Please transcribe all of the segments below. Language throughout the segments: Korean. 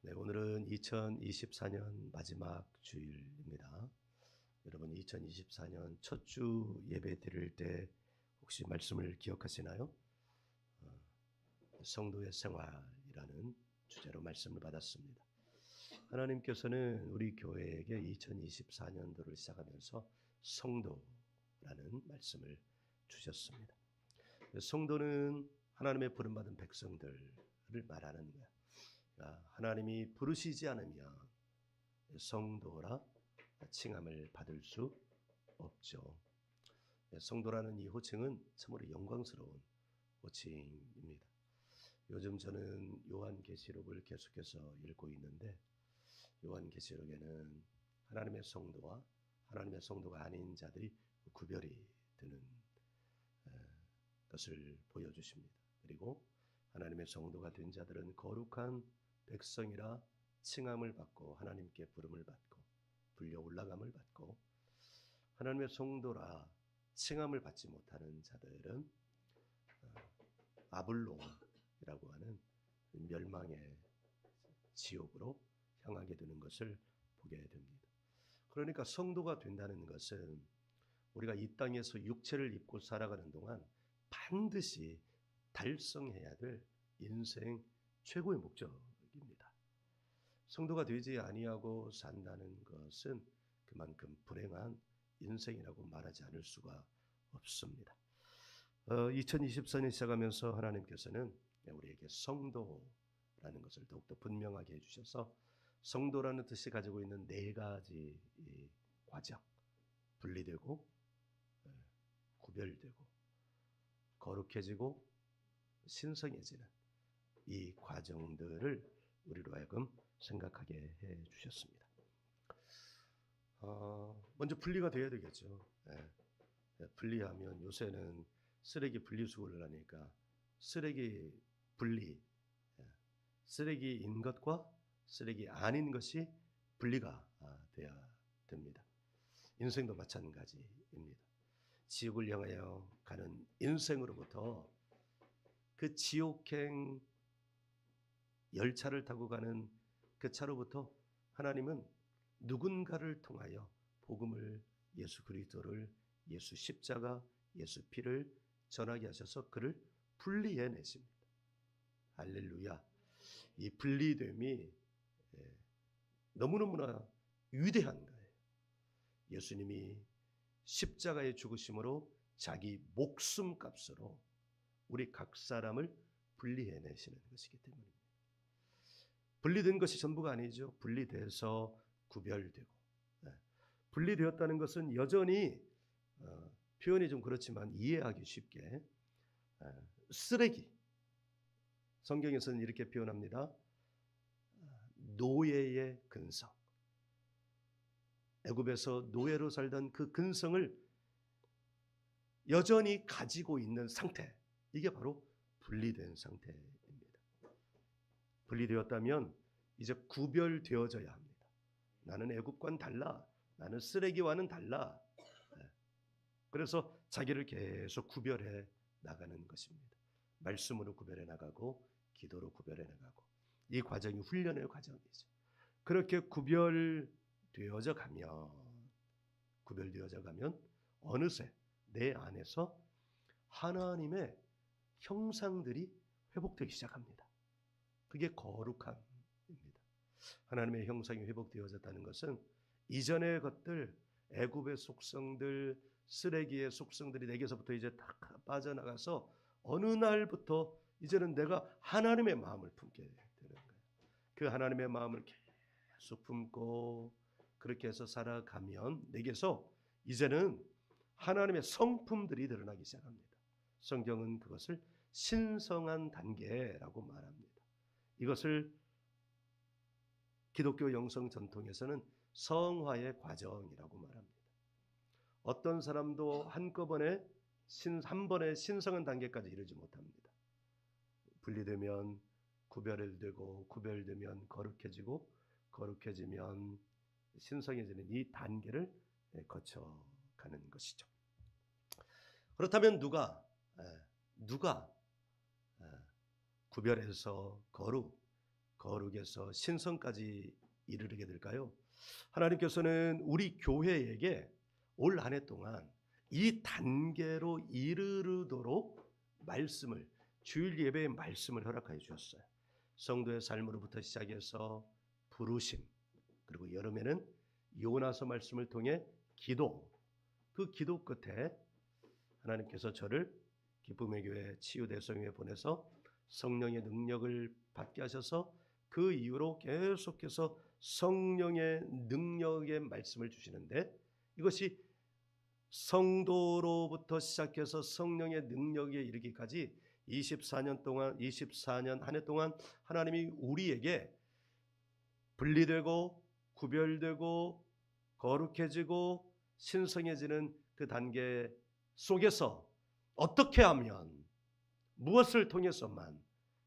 네, 오늘은 2024년 마지막 주일입니다. 여러분 2024년 첫 주 예배 드릴 때 혹시 말씀을 기억하시나요? 성도의 생활이라는 주제로 말씀을 받았습니다. 하나님께서는 우리 교회에게 2024년도를 시작하면서 성도라는 말씀을 주셨습니다. 성도는 하나님의 부름받은 백성들을 말하는 거예요. 하나님이 부르시지 않으면 성도라 칭함을 받을 수 없죠. 성도라는 이 호칭은 참으로 영광스러운 호칭입니다. 요즘 저는 요한계시록을 계속해서 읽고 있는데 요한계시록에는 하나님의 성도와 하나님의 성도가 아닌 자들이 구별이 되는 것을 보여주십니다. 그리고 하나님의 성도가 된 자들은 거룩한 백성이라 칭함을 받고 하나님께 부름을 받고 불려 올라감을 받고, 하나님의 성도라 칭함을 받지 못하는 자들은 아블론이라고 하는 멸망의 지옥으로 향하게 되는 것을 보게 됩니다. 그러니까 성도가 된다는 것은 우리가 이 땅에서 육체를 입고 살아가는 동안 반드시 달성해야 될 인생 최고의 목적입니다. 성도가 되지 아니하고 산다는 것은 그만큼 불행한 인생이라고 말하지 않을 수가 없습니다. 2024년 시작하면서 하나님께서는 우리에게 성도라는 것을 더욱더 분명하게 해주셔서 성도라는 뜻이 가지고 있는 네 가지 과정, 분리되고 구별되고 거룩해지고 신성해지는 이 과정들을 우리로 하여금 생각하게 해 주셨습니다. 먼저 분리가 돼야 되겠죠. 분리하면 요새는 쓰레기 분리수거를 하니까 쓰레기 분리, 쓰레기인 것과 쓰레기 아닌 것이 분리가 돼야 됩니다. 인생도 마찬가지입니다. 지옥을 향하여 가는 인생으로부터 그 지옥행 열차를 타고 가는 그 차로부터 하나님은 누군가를 통하여 복음을, 예수 그리스도를, 예수 십자가, 예수 피를 전하게 하셔서 그를 분리해 내십니다. 할렐루야. 이 분리됨이 너무너무나 위대한 거예요. 예수님이 십자가의 죽으심으로 자기 목숨값으로 우리 각 사람을 분리해 내시는 것이기 때문입니다. 분리된 것이 전부가 아니죠. 분리돼서 구별되고, 분리되었다는 것은 여전히 표현이 좀 그렇지만 이해하기 쉽게 쓰레기, 성경에서는 이렇게 표현합니다. 노예의 근성, 애굽에서 노예로 살던 그 근성을 여전히 가지고 있는 상태, 이게 바로 분리된 상태입니다. 분리되었다면 이제 구별되어져야 합니다. 나는 애굽과는 달라. 나는 쓰레기와는 달라. 그래서 자기를 계속 구별해 나가는 것입니다. 말씀으로 구별해 나가고 기도로 구별해 나가고, 이 과정이 훈련의 과정이죠. 그렇게 구별되어져 가면 어느새 내 안에서 하나님의 형상들이 회복되기 시작합니다. 그게 거룩함입니다. 하나님의 형상이 회복되어졌다는 것은 이전의 것들, 애굽의 속성들, 쓰레기의 속성들이 내게서부터 이제 다 빠져나가서 어느 날부터 이제는 내가 하나님의 마음을 품게 되는 거예요. 그 하나님의 마음을 계속 품고 그렇게 해서 살아가면 내게서 이제는 하나님의 성품들이 드러나기 시작합니다. 성경은 그것을 신성한 단계라고 말합니다. 이것을 기독교 영성 전통에서는 성화의 과정이라고 말합니다. 어떤 사람도 한꺼번에 한 번에 신성한 단계까지 이르지 못합니다. 분리되면 구별되고, 구별되면 거룩해지고, 거룩해지면 신성해지는 이 단계를 거쳐가는 것이죠. 그렇다면 누가 구별해서 거룩에서 신성까지 이르게 될까요? 하나님께서는 우리 교회에게 올 한 해 동안 이 단계로 이르도록 말씀을, 주일 예배의 말씀을 허락하여 주셨어요. 성도의 삶으로부터 시작해서 부르심, 그리고 여름에는 요나서 말씀을 통해 기도, 그 기도 끝에 하나님께서 저를 기쁨의 교회 치유대성회에 보내서 성령의 능력을 받게 하셔서 그 이후로 계속해서 성령의 능력의 말씀을 주시는데, 이것이 성도로부터 시작해서 성령의 능력에 이르기까지 24년 한 해 동안 하나님이 우리에게 분리되고 구별되고 거룩해지고 신성해지는 그 단계 속에서 어떻게 하면, 무엇을 통해서만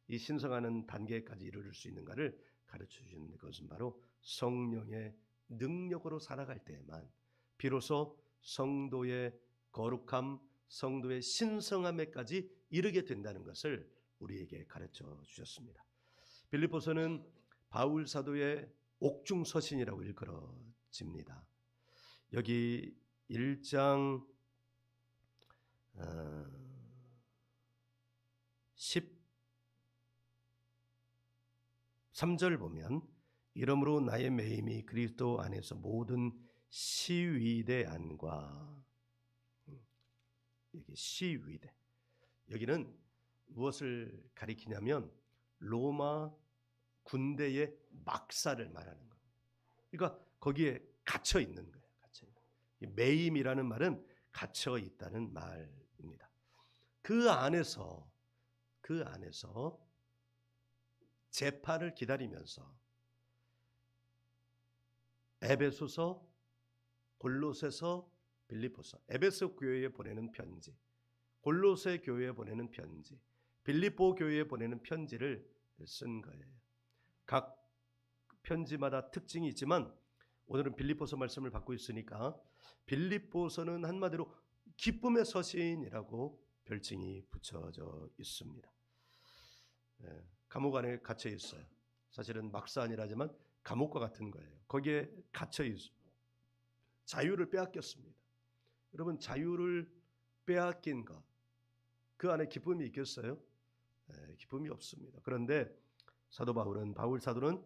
이 신성하는 단계까지 이르를 수 있는가를 가르쳐 주시는 것은 바로 성령의 능력으로 살아갈 때에만 비로소 성도의 거룩함, 성도의 신성함에까지 이르게 된다는 것을 우리에게 가르쳐 주셨습니다. 빌립보서는 바울 사도의 옥중서신이라고 일컬어집니다. 여기 1장 13절 보면, 이러므로 나의 매임이 그리스도 안에서 모든 시위대 안과, 여기 시위대, 여기는 무엇을 가리키냐면 로마 군대의 막사를 말하는 거예요. 그러니까 거기에 갇혀 있는 거예요. 갇혀 있는. 매임이라는 말은 갇혀 있다는 말입니다. 그 안에서 재판을 기다리면서 에베소서, 골로새서, 빌립보서, 에베소 교회에 보내는 편지, 골로새 교회에 보내는 편지, 빌립보 교회에 보내는 편지를 쓴 거예요. 각 편지마다 특징이 있지만 오늘은 빌립보서 말씀을 받고 있으니까 빌립보서는 한마디로 기쁨의 서신이라고 별칭이 붙여져 있습니다. 감옥 안에 갇혀 있어요. 사실은 막사안이라지만 감옥과 같은 거예요. 거기에 갇혀 있습니다. 자유를 빼앗겼습니다. 여러분, 자유를 빼앗긴 것, 그 안에 기쁨이 있겠어요? 기쁨이 없습니다. 그런데 바울 사도는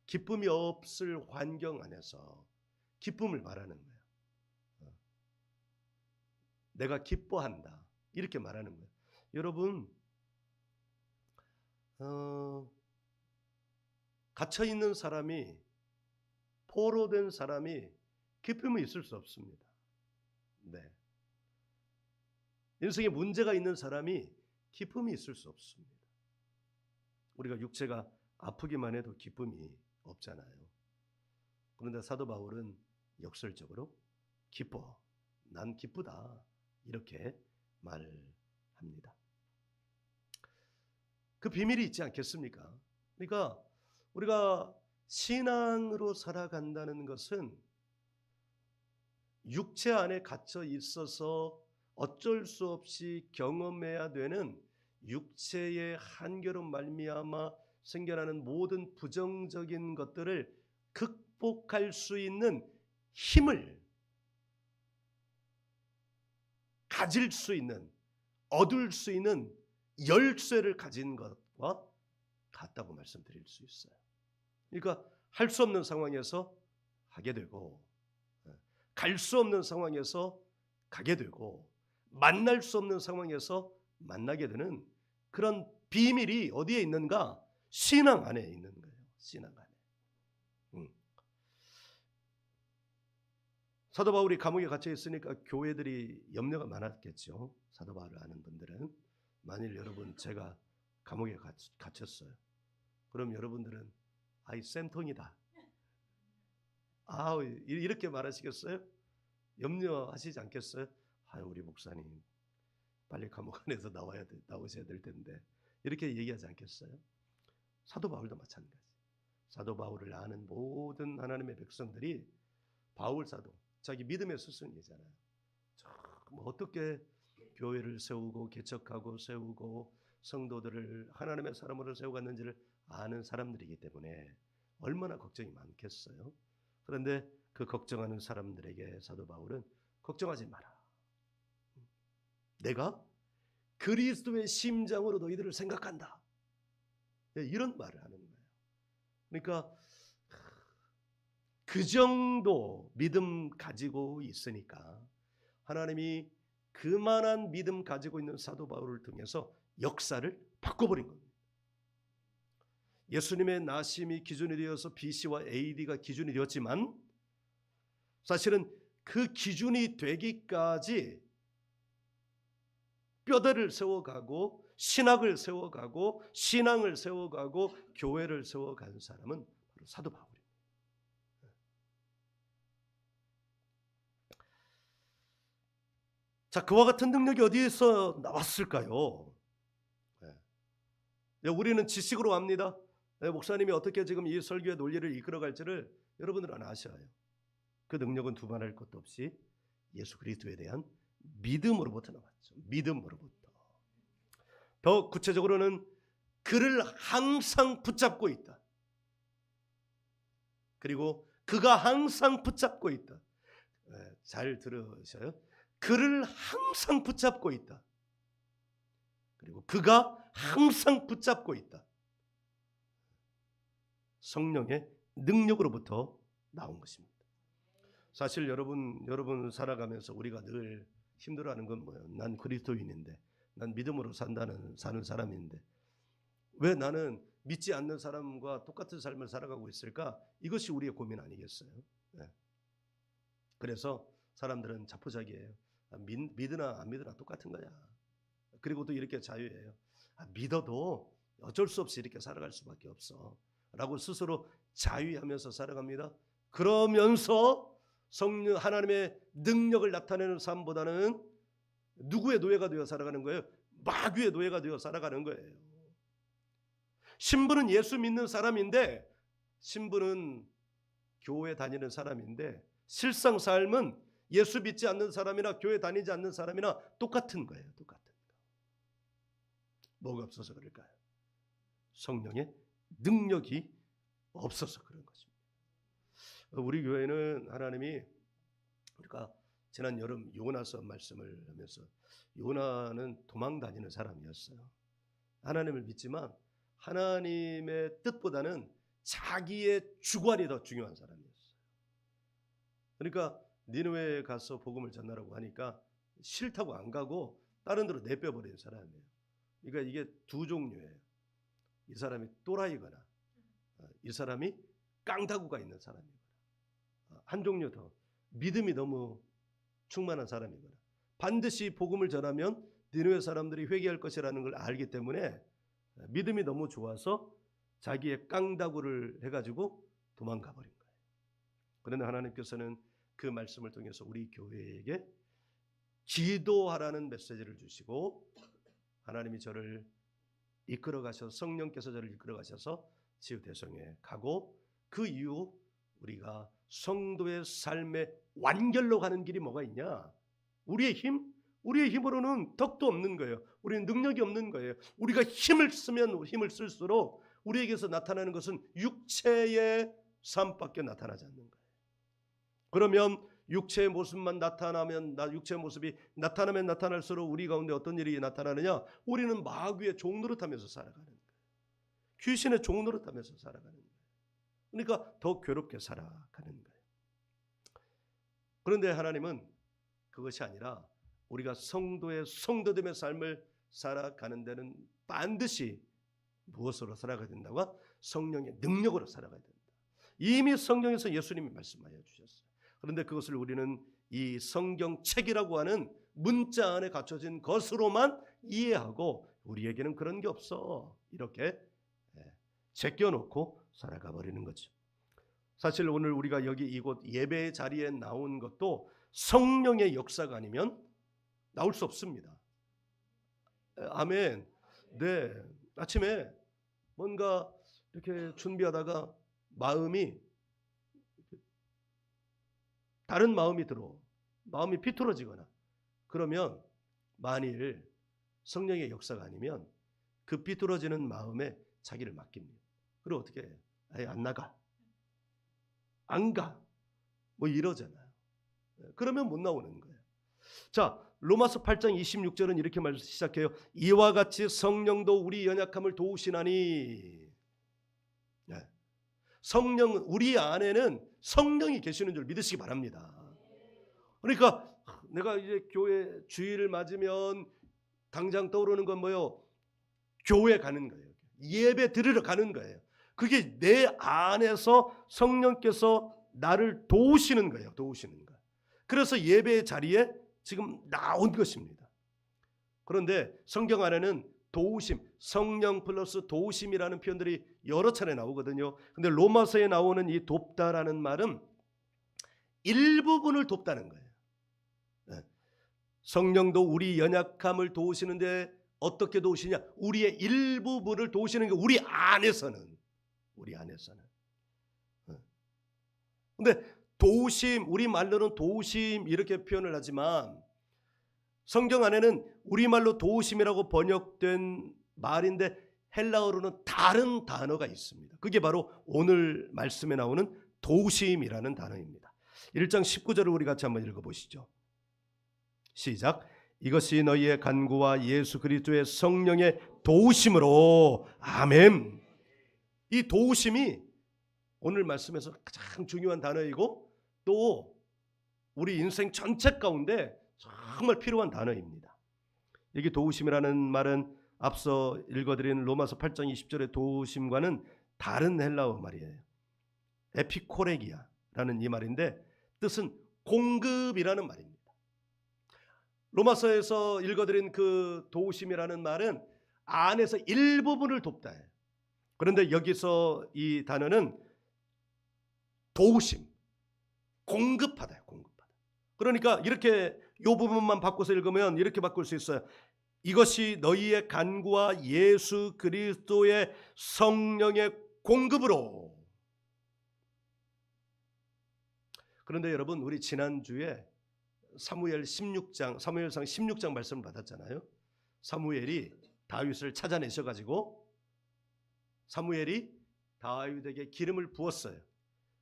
기쁨이 없을 환경 안에서 기쁨을 말하는 거예요. 내가 기뻐한다, 이렇게 말하는 거예요. 여러분, 갇혀 있는 사람이, 포로된 사람이 기쁨이 있을 수 없습니다. 네. 인생에 문제가 있는 사람이 기쁨이 있을 수 없습니다. 우리가 육체가 아프기만 해도 기쁨이 없잖아요. 그런데 사도 바울은 역설적으로 기뻐, 난 기쁘다, 이렇게 말을 합니다. 그 비밀이 있지 않겠습니까? 그러니까 우리가 신앙으로 살아간다는 것은 육체 안에 갇혀 있어서 어쩔 수 없이 경험해야 되는 육체의 한계로 말미암아 생겨나는 모든 부정적인 것들을 극복할 수 있는 힘을 가질 수 있는, 얻을 수 있는 열쇠를 가진 것과 같다고 말씀드릴 수 있어요. 그러니까 할 수 없는 상황에서 하게 되고, 갈 수 없는 상황에서 가게 되고, 만날 수 없는 상황에서 만나게 되는 그런 비밀이 어디에 있는가? 신앙 안에 있는 거예요. 신앙 안에. 사도 바울이 감옥에 갇혀 있으니까 교회들이 염려가 많았겠죠. 사도 바울을 아는 분들은. 만일 여러분, 제가 감옥에 갇혔어요. 그럼 여러분들은 아이 쌤통이다, 이렇게 말하시겠어요? 염려하시지 않겠어요? 우리 목사님 빨리 감옥 안에서 나오셔야 될 텐데, 이렇게 얘기하지 않겠어요? 사도 바울도 마찬가지. 사도 바울을 아는 모든 하나님의 백성들이 바울 사도, 자기 믿음의 스승이잖아요. 어떻게 교회를 세우고 개척하고 세우고 성도들을 하나님의 사람으로 세워갔는지를 아는 사람들이기 때문에 얼마나 걱정이 많겠어요. 그런데 그 걱정하는 사람들에게 사도 바울은 걱정하지 마라. 내가 그리스도의 심장으로 너희들을 생각한다. 이런 말을 하는 거예요. 그러니까 그 정도 믿음 가지고 있으니까 하나님이 그만한 믿음 가지고 있는 사도 바울을 통해서 역사를 바꿔버린 겁니다. 예수님의 나심이 기준이 되어서 BC와 AD가 기준이 되었지만 사실은 그 기준이 되기까지 뼈대를 세워가고 신학을 세워가고 신앙을 세워가고 교회를 세워간 사람은 바로 사도 바울입니다. 자, 그와 같은 능력이 어디에서 나왔을까요? 우리는 지식으로 압니다. 목사님이 어떻게 지금 이 설교의 논리를 이끌어갈지를 여러분들은 아셔요. 그 능력은 두말할 것도 없이 예수 그리스도에 대한 믿음으로부터 나왔죠. 믿음으로부터. 더 구체적으로는 그를 항상 붙잡고 있다. 그리고 그가 항상 붙잡고 있다. 잘 들으셔요. 그를 항상 붙잡고 있다. 그리고 그가 항상 붙잡고 있다. 성령의 능력으로부터 나온 것입니다. 사실 여러분 살아가면서 우리가 늘 힘들어하는 건 뭐예요? 난 그리스도인인데, 난 믿음으로 사는 사람인데 왜 나는 믿지 않는 사람과 똑같은 삶을 살아가고 있을까? 이것이 우리의 고민 아니겠어요? 네. 그래서 사람들은 자포자기해요. 믿으나 안 믿으나 똑같은 거야. 그리고 또 이렇게 자유해요. 믿어도 어쩔 수 없이 이렇게 살아갈 수밖에 없어 라고 스스로 자유하면서 살아갑니다. 그러면서 성령 하나님의 능력을 나타내는 삶보다는 누구의 노예가 되어 살아가는 거예요? 마귀의 노예가 되어 살아가는 거예요. 신부는 예수 믿는 사람인데, 신부는 교회 다니는 사람인데 실상 삶은 예수 믿지 않는 사람이나 교회 다니지 않는 사람이나 똑같은 거예요. 똑같은 거. 뭐가 없어서 그럴까요? 성령의 능력이 없어서 그런 것입니다. 우리 교회는 하나님이, 그러니까 지난 여름 요나서 말씀을 하면서, 요나는 도망 다니는 사람이었어요. 하나님을 믿지만 하나님의 뜻보다는 자기의 주관이 더 중요한 사람이었어요. 그러니까 니느웨에 가서 복음을 전하라고 하니까 싫다고 안 가고 다른 데로 내빼버린 사람이에요. 그러니까 이게 두 종류예요. 이 사람이 또라이거나 이 사람이 깡다구가 있는 사람이거나, 한 종류 더 믿음이 너무 충만한 사람이거나, 반드시 복음을 전하면 니느웨 사람들이 회개할 것이라는 걸 알기 때문에 믿음이 너무 좋아서 자기의 깡다구를 해가지고 도망가 버린 거예요. 그런데 하나님께서는 그 말씀을 통해서 우리 교회에게 기도하라는 메시지를 주시고, 하나님이 저를 이끌어 가셔서, 성령께서 저를 이끌어 가셔서 치유대성에 가고, 그 이후 우리가 성도의 삶의 완결로 가는 길이 뭐가 있냐? 우리의 힘으로는 덕도 없는 거예요. 우리는 능력이 없는 거예요. 우리가 힘을 쓰면 힘을 쓸수록 우리에게서 나타나는 것은 육체의 삶밖에 나타나지 않는 거예요. 그러면 육체의 모습만 나타나면, 육체의 모습이 나타나면 나타날수록 우리 가운데 어떤 일이 나타나느냐? 우리는 마귀의 종 노릇하면서 살아가는 거예요. 귀신의 종 노릇하면서 살아가는 거예요. 그러니까 더 괴롭게 살아가는 거예요. 그런데 하나님은 그것이 아니라 우리가 성도됨의 삶을 살아가는 데는 반드시 무엇으로 살아가야 된다고? 성령의 능력으로 살아가야 된다. 이미 성경에서 예수님이 말씀하여 주셨어요. 그런데 그것을 우리는 이 성경책이라고 하는 문자 안에 갖춰진 것으로만 이해하고, 우리에게는 그런 게 없어, 이렇게 제껴놓고 살아가 버리는 거죠. 사실 오늘 우리가 여기 이곳 예배의 자리에 나온 것도 성령의 역사가 아니면 나올 수 없습니다. 아멘. 네, 아침에 뭔가 이렇게 준비하다가 마음이 다른 마음이 들어, 마음이 비틀어지거나 그러면, 만일 성령의 역사가 아니면 그 비뚤어지는 마음에 자기를 맡깁니다. 그리고 어떻게 해요? 아예 안 나가, 안 가, 뭐 이러잖아요. 그러면 못 나오는 거예요. 자, 로마서 8장 26절은 이렇게 말해서 시작해요. 이와 같이 성령도 우리 연약함을 도우시나니. 성령, 우리 안에는 성령이 계시는 줄 믿으시기 바랍니다. 그러니까 내가 이제 교회 주일을 맞으면 당장 떠오르는 건 뭐예요? 교회 가는 거예요. 예배 드리러 가는 거예요. 그게 내 안에서 성령께서 나를 도우시는 거예요. 도우시는 거. 그래서 예배의 자리에 지금 나온 것입니다. 그런데 성경 안에는 도우심, 성령 플러스 도우심이라는 표현들이 여러 차례 나오거든요. 근데 로마서에 나오는 이 돕다라는 말은 일부분을 돕다는 거예요. 성령도 우리 연약함을 도우시는데 어떻게 도우시냐? 우리의 일부분을 도우시는 게 우리 안에서는. 근데 도우심, 우리 말로는 도우심 이렇게 표현을 하지만 성경 안에는 우리말로 도우심이라고 번역된 말인데 헬라어로는 다른 단어가 있습니다. 그게 바로 오늘 말씀에 나오는 도우심이라는 단어입니다. 1장 19절을 우리 같이 한번 읽어보시죠. 시작. 이것이 너희의 간구와 예수 그리스도의 성령의 도우심으로. 아멘. 이 도우심이 오늘 말씀에서 가장 중요한 단어이고 또 우리 인생 전체 가운데 정말 필요한 단어입니다. 여기 도우심이라는 말은 앞서 읽어드린 로마서 8장 20절의 도우심과는 다른 헬라어 말이에요. 에피코레기아라는 이 말인데 뜻은 공급이라는 말입니다. 로마서에서 읽어드린 그 도우심이라는 말은 안에서 일부분을 돕다 해요. 그런데 여기서 이 단어는 도우심, 공급하다요. 공급하다. 그러니까 이렇게 이 부분만 바꿔서 읽으면 이렇게 바꿀 수 있어요. 이것이 너희의 간구와 예수 그리스도의 성령의 공급으로. 그런데 여러분, 우리 지난주에 사무엘상 16장 말씀을 받았잖아요. 사무엘이 다윗을 찾아내셔가지고 사무엘이 다윗에게 기름을 부었어요.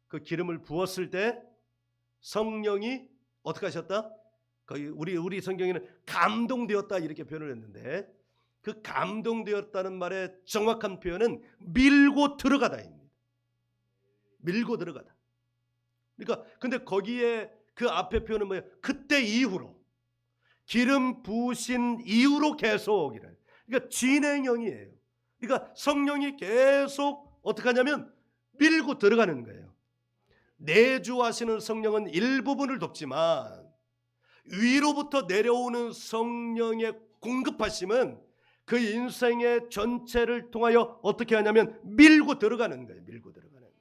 그 기름을 부었을 때 성령이 어떻게 하셨다? 거기 우리 성경에는 감동되었다 이렇게 표현을 했는데 그 감동되었다는 말의 정확한 표현은 밀고 들어가다입니다. 밀고 들어가다. 그러니까 근데 거기에 그 앞에 표현은 뭐예요? 그때 이후로, 기름 부으신 이후로 계속 이래. 그러니까 진행형이에요. 그러니까 성령이 계속 어떻게 하냐면 밀고 들어가는 거예요. 내주하시는 성령은 일부분을 돕지만 위로부터 내려오는 성령의 공급하심은 그 인생의 전체를 통하여 어떻게 하냐면 밀고 들어가는 거예요. 밀고 들어가는 거예요.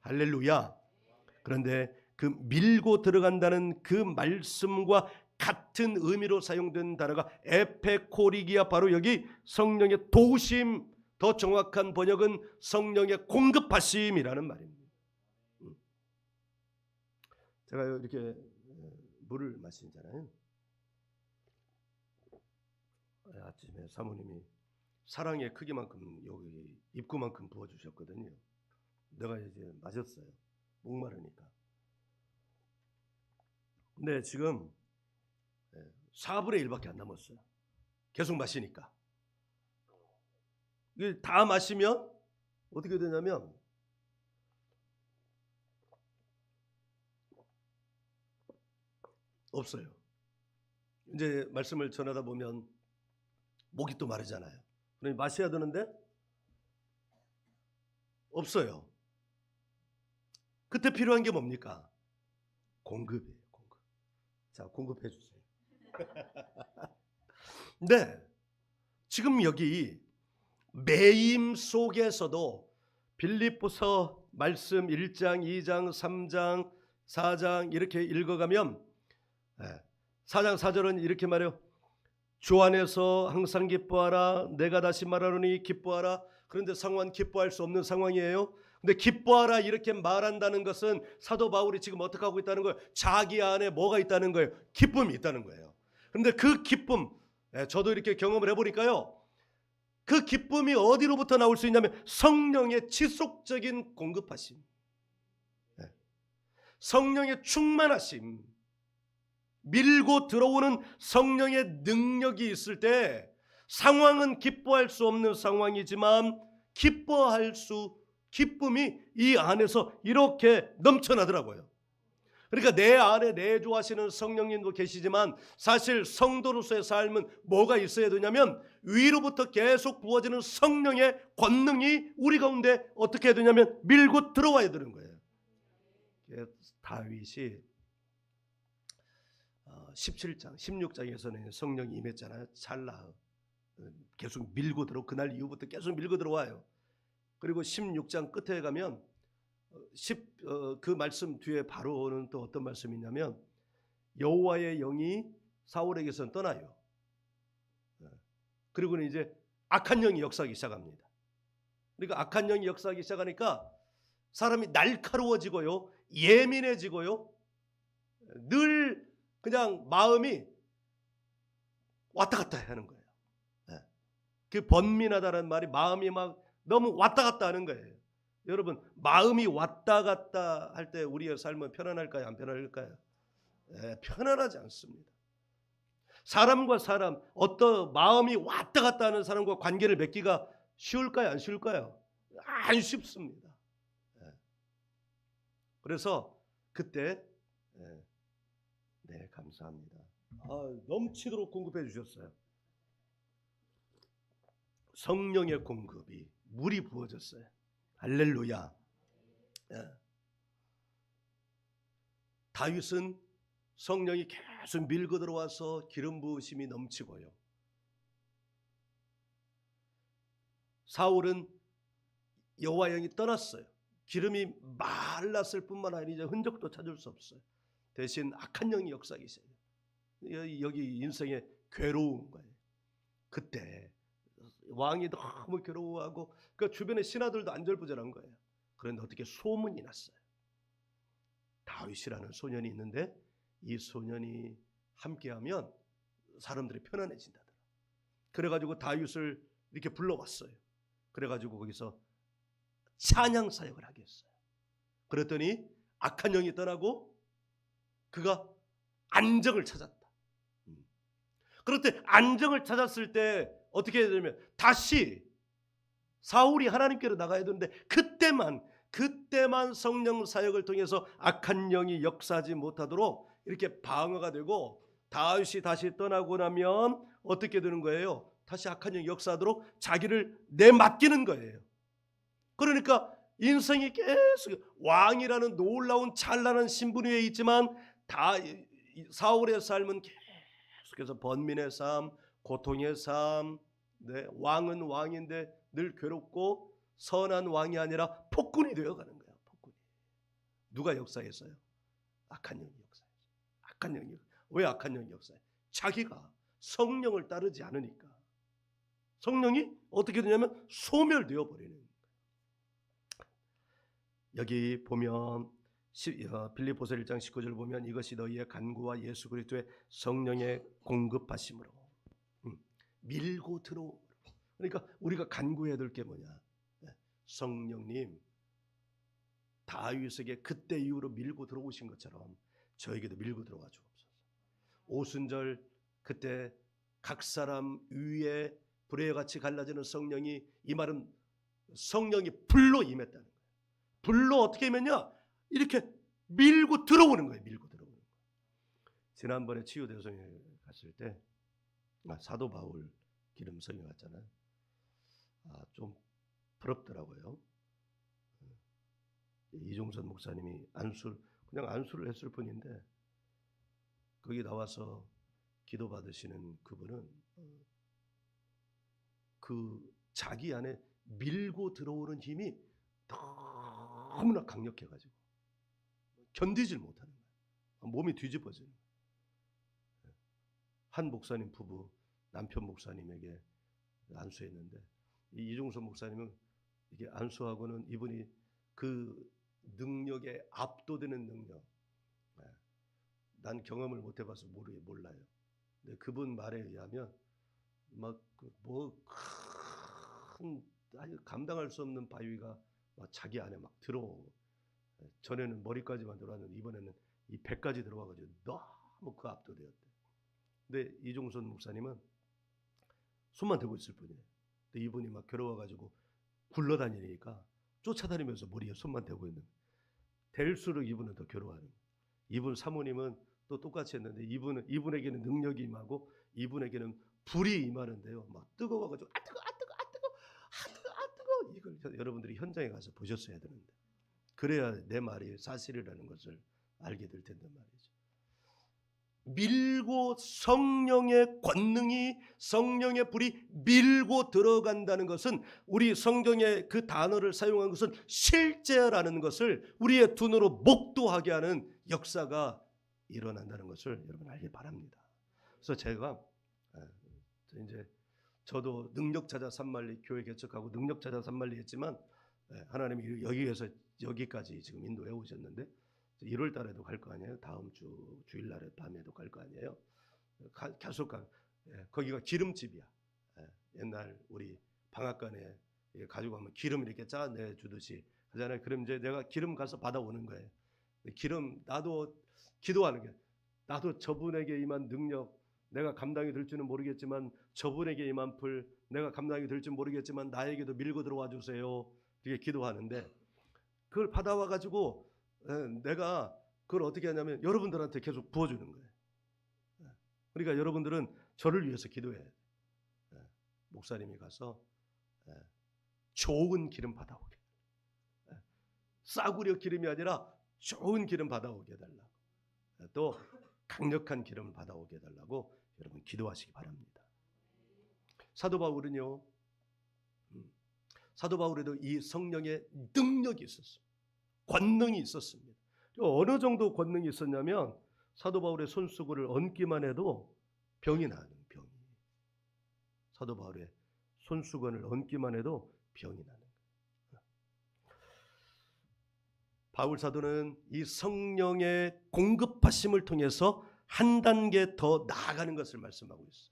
할렐루야. 그런데 그 밀고 들어간다는 그 말씀과 같은 의미로 사용된 단어가 에페코리기아, 바로 여기 성령의 도우심, 더 정확한 번역은 성령의 공급하심이라는 말입니다. 제가 이렇게 물을 마시잖아요. 아침에 사모님이 사랑의 크기만큼 여기 입구만큼 부어주셨거든요. 내가 이제 마셨어요. 목마르니까. 근데 지금 4분의 1밖에 안 남았어요. 계속 마시니까. 이게 다 마시면 어떻게 되냐면 없어요. 이제 말씀을 전하다 보면 목이 또 마르잖아요. 그러니 마셔야 되는데 없어요. 그때 필요한 게 뭡니까? 공급이에요. 공급. 자, 공급해 주세요. 네, 지금 여기 매임 속에서도 빌립보서 말씀 1장, 2장, 3장, 4장 이렇게 읽어가면 4장 4절은 이렇게 말해요. 주 안에서 항상 기뻐하라. 내가 다시 말하노니 기뻐하라. 그런데 상황은 기뻐할 수 없는 상황이에요. 근데 기뻐하라 이렇게 말한다는 것은 사도 바울이 지금 어떻게 하고 있다는 거예요? 자기 안에 뭐가 있다는 거예요? 기쁨이 있다는 거예요. 그런데 그 기쁨, 저도 이렇게 경험을 해보니까요, 그 기쁨이 어디로부터 나올 수 있냐면 성령의 지속적인 공급하심, 성령의 충만하심, 밀고 들어오는 성령의 능력이 있을 때 상황은 기뻐할 수 없는 상황이지만 기쁨이 이 안에서 이렇게 넘쳐나더라고요. 그러니까 내 안에 내주하시는 성령님도 계시지만 사실 성도로서의 삶은 뭐가 있어야 되냐면 위로부터 계속 부어지는 성령의 권능이 우리 가운데 어떻게 해야 되냐면 밀고 들어와야 되는 거예요. 다윗이 17장, 16장에서는 성령이 임했잖아요. 찰나 계속 밀고 들어, 그날 이후부터 계속 밀고 들어와요. 그리고 16장 끝에 가면 그 말씀 뒤에 바로는 또 어떤 말씀이 있냐면 여호와의 영이 사울에게서 떠나요. 그리고는 이제 악한 영이 역사하기 시작합니다. 그러니까 악한 영이 역사하기 시작하니까 사람이 날카로워지고요, 예민해지고요, 늘 그냥 마음이 왔다 갔다 하는 거예요. 그 번민하다는 말이 마음이 막 너무 왔다 갔다 하는 거예요. 여러분, 마음이 왔다 갔다 할 때 우리의 삶은 편안할까요? 안 편안할까요? 편안하지 않습니다. 사람과 사람, 어떤 마음이 왔다 갔다 하는 사람과 관계를 맺기가 쉬울까요? 안 쉬울까요? 안 쉽습니다. 그래서 그때 감사합니다. 넘치도록 공급해 주셨어요. 성령의 공급이 물이 부어졌어요. 할렐루야. 다윗은 성령이 계속 밀고 들어와서 기름 부으심이 넘치고요. 사울은 여호와 영이 떠났어요. 기름이 말랐을 뿐만 아니라 흔적도 찾을 수 없어요. 대신 악한 영이 역사하기 시작해요. 여기 인생의 괴로운 거예요. 그때 왕이 너무 괴로워하고 그 주변의 신하들도 안절부절한 거예요. 그런데 어떻게 소문이 났어요. 다윗이라는 소년이 있는데 이 소년이 함께하면 사람들이 편안해진다더라. 그래가지고 다윗을 이렇게 불러왔어요. 그래가지고 거기서 찬양 사역을 하게 했어요. 그랬더니 악한 영이 떠나고 그가 안정을 찾았다. 그럴 때 안정을 찾았을 때 어떻게 해야 되냐면 다시 사울이 하나님께로 나가야 되는데 그때만 성령 사역을 통해서 악한 영이 역사하지 못하도록 이렇게 방어가 되고 다윗이 다시 떠나고 나면 어떻게 되는 거예요? 다시 악한 영이 역사하도록 자기를 내맡기는 거예요. 그러니까 인생이 계속 왕이라는 놀라운 찬란한 신분 위에 있지만 사울의 삶은 계속해서 번민의 삶, 고통의 삶, 왕은 왕인데 늘 괴롭고 선한 왕이 아니라 폭군이 되어가는 거야. 폭군이. 누가 역사했어요? 악한 영이 역사했어요. 악한 영이. 왜 악한 영이 역사해? 자기가 성령을 따르지 않으니까. 성령이 어떻게 되냐면 소멸되어 버리는 거예요. 여기 보면 빌립보서 1장 19절 보면 이것이 너희의 간구와 예수 그리스도의 성령의 공급하심으로 밀고 들어오므로. 그러니까 우리가 간구해야 될 게 뭐냐? 성령님, 다윗에게 그때 이후로 밀고 들어오신 것처럼 저에게도 밀고 들어와 주옵소서. 오순절 그때 각 사람 위에 불의 같이 갈라지는 성령이, 이 말은 성령이 불로 임했다는 거예요. 불로 어떻게 임했냐? 이렇게 밀고 들어오는 거예요. 밀고 들어오는 거예요. 지난번에 치유대성에 갔을 때 사도 바울 기름성에 갔잖아요. 좀 부럽더라고요. 이종선 목사님이 그냥 안수를 했을 뿐인데 거기 나와서 기도 받으시는 그분은 그 자기 안에 밀고 들어오는 힘이 너무나 강력해가지고 견디질 못하는 거예요. 몸이 뒤집어지는 거예요. 한 목사님 부부 남편 목사님에게 안수했는데 이종선 목사님은 이게 안수하고는 이분이 그 능력에 압도되는 능력, 난 경험을 못 해봐서 몰라요. 근데 그분 말에 의하면 큰 아주 감당할 수 없는 바위가 막 자기 안에 막 들어오고, 전에는 머리까지만 들어왔는데 이번에는 이 배까지 들어와가지고 너무 그 압도되었대. 근데 이종선 목사님은 손만 대고 있을 뿐이에요. 근데 이분이 막 괴로워가지고 굴러다니니까 쫓아다니면서 머리에 손만 대고 있는, 될수록 이분은 더 괴로워하는 거예요. 이분 사모님은 또 똑같이 했는데 이분에게는 능력이 임하고 이분에게는 불이 임하는데요. 막 뜨거워가지고 아 뜨거, 아 뜨거, 아 뜨거, 아 뜨거, 아 뜨거. 이걸 여러분들이 현장에 가서 보셨어야 되는데, 그래야 내 말이 사실이라는 것을 알게 될 텐데 말이죠. 밀고 성령의 권능이, 성령의 불이 밀고 들어간다는 것은, 우리 성경의 그 단어를 사용한 것은 실제라는 것을 우리의 두 눈으로 목도하게 하는 역사가 일어난다는 것을 여러분 알기 바랍니다. 그래서 제가 이제 저도 능력 찾아 산말리 교회 개척하고 능력 찾아 산말리 했지만, 하나님이 여기에서 여기까지 지금 인도해 오셨는데 1월 달에도 갈 거 아니에요. 다음 주 주일날에 밤에도 갈 거 아니에요. 계속 거기가 기름집이야. 옛날 우리 방앗간에 가지고 가면 기름 이렇게 짜내 주듯이 하잖아요. 그럼 이제 내가 기름 가서 받아오는 거예요. 기름, 나도 기도하는 게, 나도 저분에게 임한 능력 내가 감당이 될지는 모르겠지만, 저분에게 임한 불 내가 감당이 될지 모르겠지만 나에게도 밀고 들어와 주세요. 이렇게 기도하는데, 그걸 받아와 가지고 내가 그걸 어떻게 하냐면 여러분들한테 계속 부어주는 거예요. 그러니까 여러분들은 저를 위해서 기도해야 돼요. 목사님이 가서 좋은 기름 받아오게, 싸구려 기름이 아니라 좋은 기름 받아오게 해달라고, 또 강력한 기름을 받아오게 해달라고 여러분 기도하시기 바랍니다. 사도 바울은요, 사도 바울에도 이 성령의 능력이 있었어요. 권능이 있었습니다. 어느 정도 권능이 있었냐면, 사도 바울의 손수건을 얹기만 해도 병이 나는, 병이. 사도 바울의 손수건을 얹기만 해도 병이 나는 거예요. 바울 사도는 이 성령의 공급하심을 통해서 한 단계 더 나아가는 것을 말씀하고 있어요.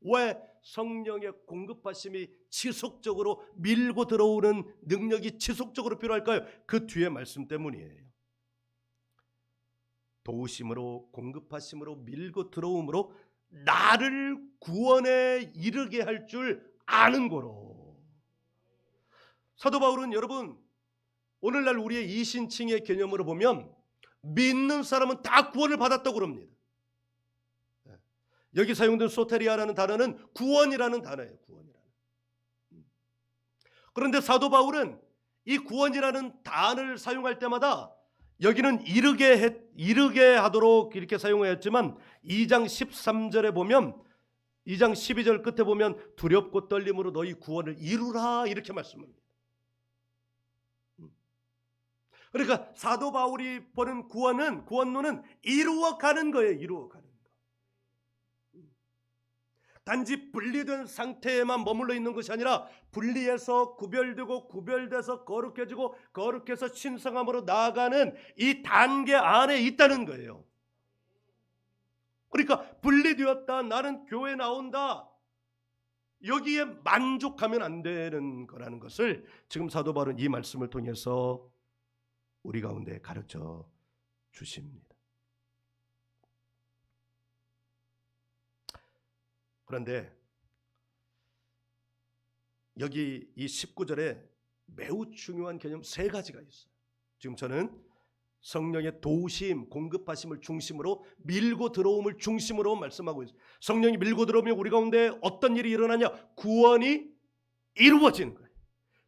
왜 성령의 공급하심이 지속적으로 밀고 들어오는 능력이 지속적으로 필요할까요? 그 뒤에 말씀 때문이에요. 도우심으로, 공급하심으로, 밀고 들어옴으로 나를 구원에 이르게 할 줄 아는 거로. 사도 바울은 여러분, 오늘날 우리의 이신칭의 개념으로 보면 믿는 사람은 다 구원을 받았다고 그럽니다. 여기 사용된 소테리아라는 단어는 구원이라는 단어예요. 구원이라는. 그런데 사도 바울은 이 구원이라는 단어를 사용할 때마다 여기는 이르게 하도록 이렇게 사용하였지만 2장 13절에 보면, 2장 12절 끝에 보면 두렵고 떨림으로 너희 구원을 이루라 이렇게 말씀합니다. 그러니까 사도 바울이 보는 구원론은 이루어가는 거예요. 이루어가는 거. 단지 분리된 상태에만 머물러 있는 것이 아니라 분리해서 구별되고 구별돼서 거룩해지고 거룩해서 신성함으로 나아가는 이 단계 안에 있다는 거예요. 그러니까 분리되었다, 나는 교회 나온다, 여기에 만족하면 안 되는 거라는 것을 지금 사도 바울은 이 말씀을 통해서 우리 가운데 가르쳐 주십니다. 그런데 여기 이 19절에 매우 중요한 개념 3가지가 있어요. 지금 저는 성령의 도우심, 공급하심을 중심으로, 밀고 들어옴을 중심으로 말씀하고 있어요. 성령이 밀고 들어오면 우리 가운데 어떤 일이 일어나냐? 구원이 이루어지는 거예요.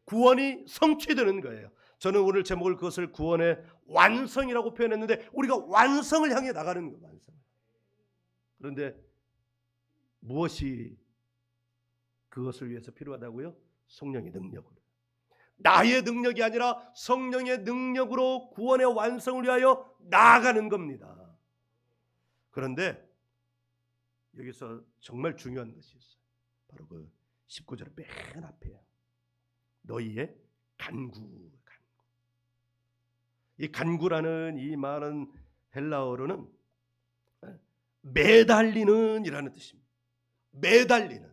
구원이 성취되는 거예요. 저는 오늘 제목을 그것을 구원의 완성이라고 표현했는데, 우리가 완성을 향해 나가는 거예요. 완성. 그런데 무엇이 그것을 위해서 필요하다고요? 성령의 능력으로. 나의 능력이 아니라 성령의 능력으로 구원의 완성을 위하여 나아가는 겁니다. 그런데 여기서 정말 중요한 것이 있어요. 바로 그 19절 맨 앞에요. 너희의 간구. 이 간구라는 이 말은 헬라어로는 매달리는 이라는 뜻입니다. 매달리는.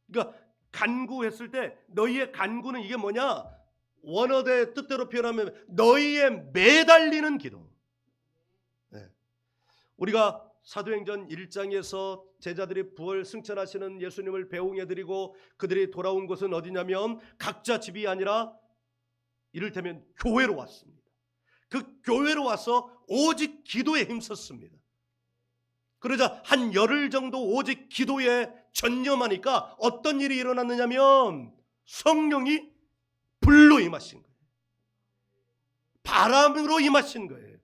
그러니까 간구했을 때 너희의 간구는 이게 뭐냐? 원어의 뜻대로 표현하면 너희의 매달리는 기도. 네. 우리가 사도행전 1장에서 제자들이 부활 승천하시는 예수님을 배웅해드리고 그들이 돌아온 곳은 어디냐면 각자 집이 아니라 이를테면 교회로 왔습니다. 그 교회로 와서 오직 기도에 힘썼습니다. 그러자 한 열흘 정도 오직 기도에 전념하니까 어떤 일이 일어났느냐면 성령이 불로 임하신 거예요. 바람으로 임하신 거예요.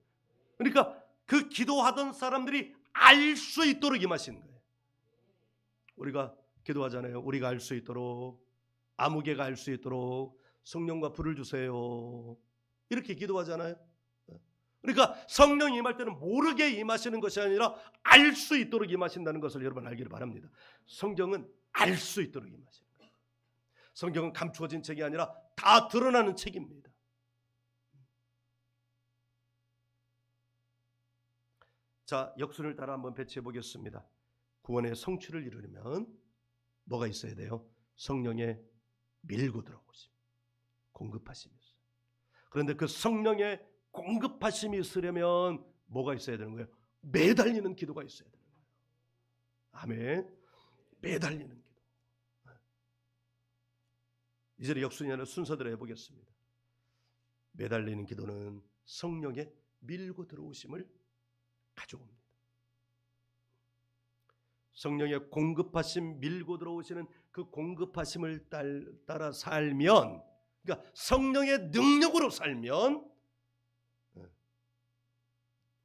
그러니까 그 기도하던 사람들이 알 수 있도록 임하신 거예요. 우리가 기도하잖아요. 우리가 알 수 있도록, 아무개가 알 수 있도록 성령과 불을 주세요. 이렇게 기도하잖아요. 그러니까 성령이 임할 때는 모르게 임하시는 것이 아니라 알 수 있도록 임하신다는 것을 여러분 알기를 바랍니다. 성경은 알 수 있도록 임하시는 거예요. 성경은 감추어진 책이 아니라 다 드러나는 책입니다. 자, 역순을 따라 한번 배치해 보겠습니다. 구원의 성취를 이루려면 뭐가 있어야 돼요? 성령의 밀고 들어오심, 공급하심이 있어요. 그런데 그 성령의 공급하심이 있으려면 뭐가 있어야 되는 거예요? 매달리는 기도가 있어야 되는 거예요. 아멘. 매달리는 기도. 이제 역순이 아니라 순서대로 해보겠습니다. 매달리는 기도는 성령의 밀고 들어오심을 가져옵니다. 성령의 공급하심, 밀고 들어오시는 그 공급하심을 따라 살면, 그러니까 성령의 능력으로 살면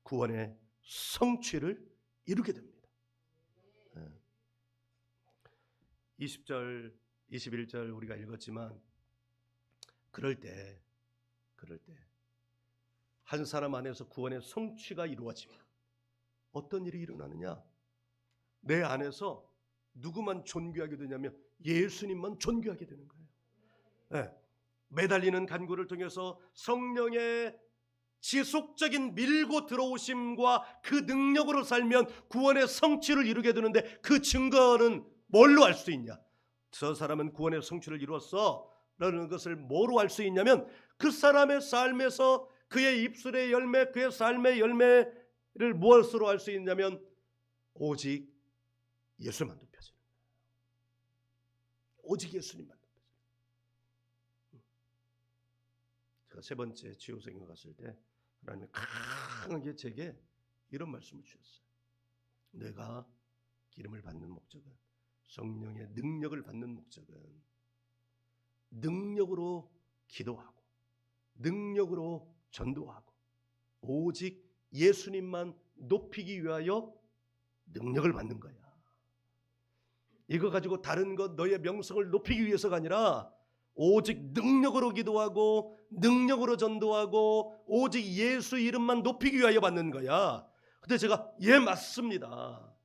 구원의 성취를 이루게 됩니다. 20절, 21절 우리가 읽었지만 그럴 때 한 사람 안에서 구원의 성취가 이루어지면 어떤 일이 일어나느냐? 내 안에서 누구만 존귀하게 되냐면 예수님만 존귀하게 되는 거예요. 네. 매달리는 간구를 통해서 성령의 지속적인 밀고 들어오심과 그 능력으로 살면 구원의 성취를 이루게 되는데 그 증거는 뭘로 알 수 있냐? 저 사람은 구원의 성취를 이루었어 라는 것을 뭐로 알 수 있냐면 그 사람의 삶에서 그의 입술의 열매, 그의 삶의 열매를 무엇으로 알 수 있냐면 오직 예수만 높여지는 거예요. 오직 예수님만 높여지는 거예요. 제가 세 번째 지호생에 갔을 때 하나님이 강하게 제게 이런 말씀을 주셨어요. 내가 기름을 받는 목적은, 성령의 능력을 받는 목적은 능력으로 기도하고 능력으로 전도하고 오직 예수님만 높이기 위하여 능력을 받는 거야. 이거 가지고 다른 것 너의 명성을 높이기 위해서가 아니라 오직 능력으로 기도하고 능력으로 전도하고 오직 예수 이름만 높이기 위하여 받는 거야. 근데 제가 예 맞습니다.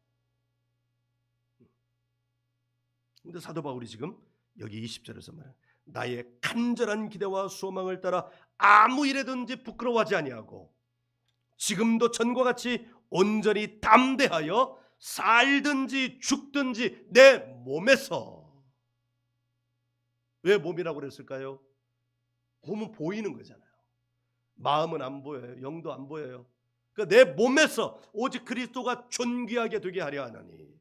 근데 사도 바울이 지금 여기 20절에서 말해요. 나의 간절한 기대와 소망을 따라 아무 일에든지 부끄러워하지 아니하고 지금도 전과 같이 온전히 담대하여 살든지 죽든지 내 몸에서. 왜 몸이라고 그랬을까요? 몸은 보이는 거잖아요. 마음은 안 보여요. 영도 안 보여요. 그러니까 내 몸에서 오직 그리스도가 존귀하게 되게 하려 하나니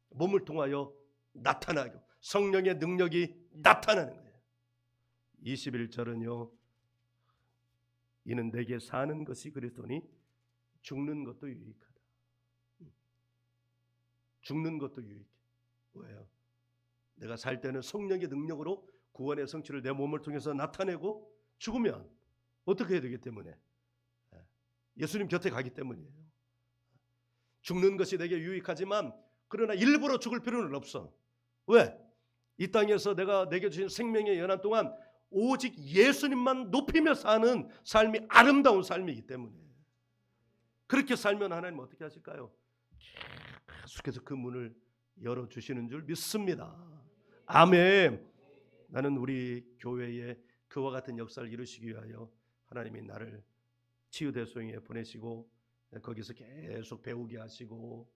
몸을 통하여 나타나고 성령의 능력이 나타나는 거예요. 21절은요. 이는 내게 사는 것이 그리스도니 죽는 것도 유익하다. 죽는 것도 유익해. 왜요? 내가 살 때는 성령의 능력으로 구원의 성취를 내 몸을 통해서 나타내고 죽으면 어떻게 해야 되기 때문에 예수님 곁에 가기 때문이에요. 죽는 것이 내게 유익하지만 그러나 일부러 죽을 필요는 없어. 왜? 이 땅에서 내가 내게 주신 생명의 연한 동안 오직 예수님만 높이며 사는 삶이 아름다운 삶이기 때문에 그렇게 살면 하나님 어떻게 하실까요? 계속해서 그 문을 열어주시는 줄 믿습니다. 아멘. 나는 우리 교회에 그와 같은 역사를 이루시기 위하여 하나님이 나를 치유대소형에 보내시고 거기서 계속 배우게 하시고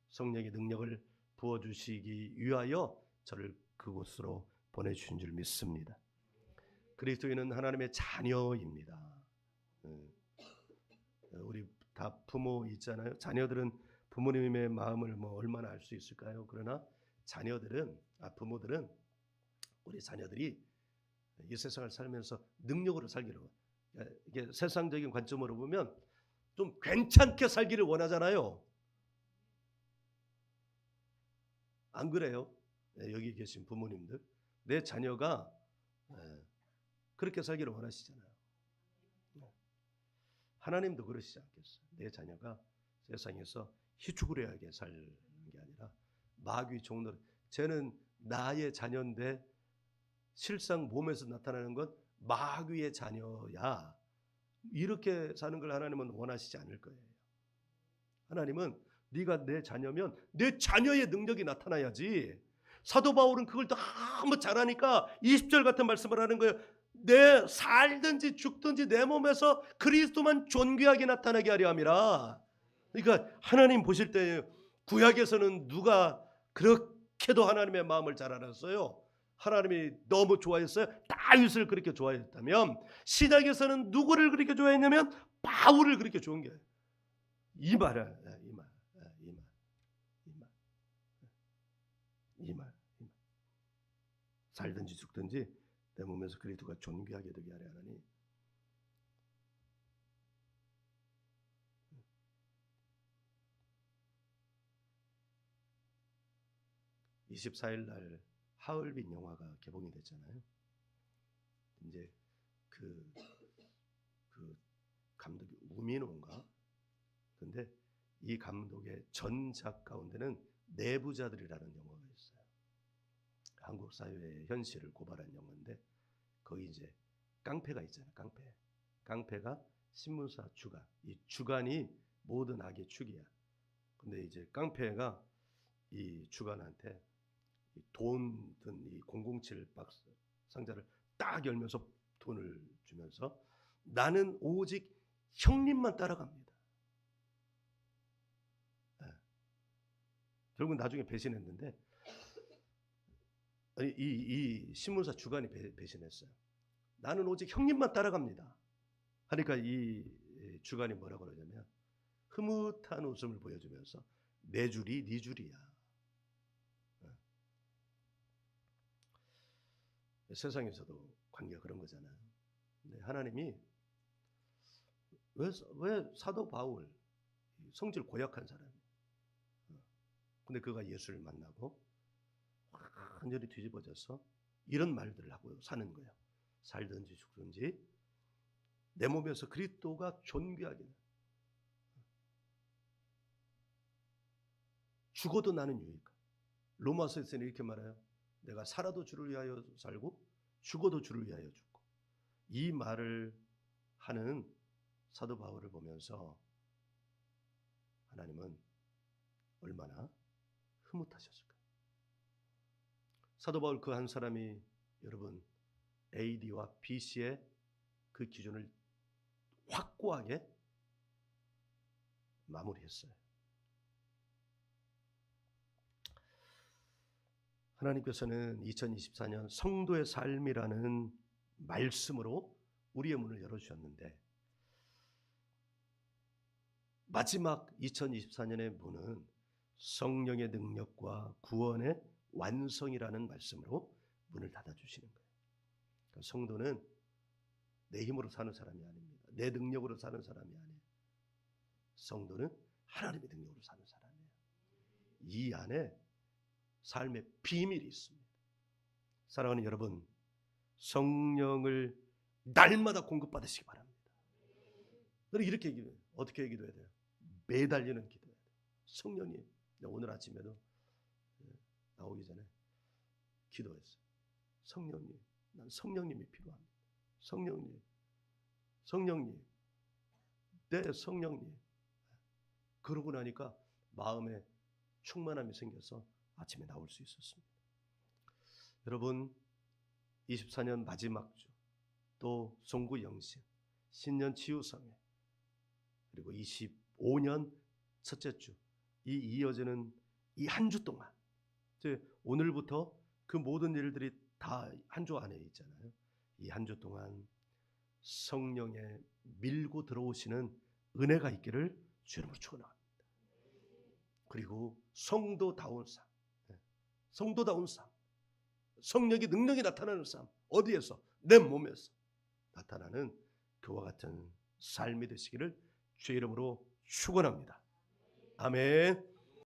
성령의 능력을 부어주시기 위하여 저를 그곳으로 보내주신 줄 믿습니다. 그리스도인은 하나님의 자녀입니다. 우리 다 부모 있잖아요. 자녀들은 부모님의 마음을 얼마나 알 수 있을까요? 그러나 부모들은 우리 자녀들이 이 세상을 살면서 능력으로 살기를, 이게 세상적인 관점으로 보면 좀 괜찮게 살기를 원하잖아요. 안 그래요? 여기 계신 부모님들, 내 자녀가 그렇게 살기를 원하시잖아요. 하나님도 그러시지 않겠어요? 내 자녀가 세상에서 희죽으려하게 사는 게 아니라 마귀 종노릇, 쟤는 나의 자녀인데 실상 몸에서 나타나는 건 마귀의 자녀야, 이렇게 사는 걸 하나님은 원하시지 않을 거예요. 하나님은 네가 내 자녀면 내 자녀의 능력이 나타나야지. 사도 바울은 그걸 너무 잘하니까 20절 같은 말씀을 하는 거예요. 내 살든지 죽든지 내 몸에서 그리스도만 존귀하게 나타나게 하려 함이라. 그러니까 하나님 보실 때 구약에서는 누가 그렇게도 하나님의 마음을 잘 알았어요? 하나님이 너무 좋아했어요? 다윗을 그렇게 좋아했다면, 신약에서는 누구를 그렇게 좋아했냐면 바울을 그렇게 좋은 게 이 말을, 이 말. 살든지 죽든지 내 몸에서 그리스도가 존귀하게 되게 하려 하나니. (24일) 날 하얼빈 영화가 개봉이 됐잖아요. 이제 그 감독이 우민호인가? 근데 이 감독의 전작 가운데는 내부자들이라는 영화가 있어요. 한국 사회의 현실을 고발한 영화인데, 거기 이제 깡패가 있잖아요. 깡패가 신문사 주간, 이 주간이 모든 악의 축이야. 근데 이제 깡패가 이 주간한테 돈 든 이 007 박스 상자를 딱 열면서 돈을 주면서 나는 오직 형님만 따라갑니다. 결국 나중에 배신했는데, 이 신문사 주간이 배신했어요. 나는 오직 형님만 따라갑니다. 하니까 이 주간이 뭐라고 그러냐면 흐뭇한 웃음을 보여주면서 내 줄이 네 줄이야. 세상에서도 관계가 그런 거잖아요. 근데 하나님이 왜 사도 바울, 성질 고약한 사람, 근데 그가 예수를 만나고 완전히 뒤집어져서 이런 말들을 하고 사는 거예요. 살든지 죽든지 내 몸에서 그리스도가 존귀하게, 죽어도 나는 유익하. 로마서에서는 이렇게 말해요. 내가 살아도 주를 위하여 살고 죽어도 주를 위하여 죽고. 이 말을 하는 사도 바울을 보면서 하나님은 얼마나 흐뭇하셨을까요? 사도 바울 그 한 사람이 여러분 AD와 BC의 그 기준을 확고하게 마무리했어요. 하나님께서는 2024년 성도의 삶이라는 말씀으로 우리의 문을 열어주셨는데, 마지막 2024년의 문은 성령의 능력과 구원의 완성이라는 말씀으로 문을 닫아주시는 거예요. 그러니까 성도는 내 힘으로 사는 사람이 아닙니다. 내 능력으로 사는 사람이 아니에요. 성도는 하나님의 능력으로 사는 사람이에요. 이 안에 삶의 비밀이 있습니다. 사랑하는 여러분, 성령을 날마다 공급받으시기 바랍니다. 너는 이렇게 얘기해요. 어떻게 기도해야 돼요? 매달리는 기도해야 돼요. 성령님, 오늘 아침에도 나오기 전에 기도했어요. 성령님, 난 성령님이 필요합니다. 성령님, 내 성령님. 그러고 나니까 마음에 충만함이 생겨서 아침에 나올 수 있었습니다. 여러분, 24년 마지막 주, 또 송구 영신, 신년 치유성회, 그리고 25년 첫째 주, 이 이어지는 이 한 주 동안 이제 오늘부터 그 모든 일들이 다 한 주 안에 있잖아요. 이 한 주 동안 성령의 밀고 들어오시는 은혜가 있기를 주 이름으로 축원합니다. 그리고 성도다운 삶, 성도다운 삶, 성령의 능력이 나타나는 삶, 어디에서? 내 몸에서 나타나는 그와 같은 삶이 되시기를 주의 이름으로 축원합니다. 아멘.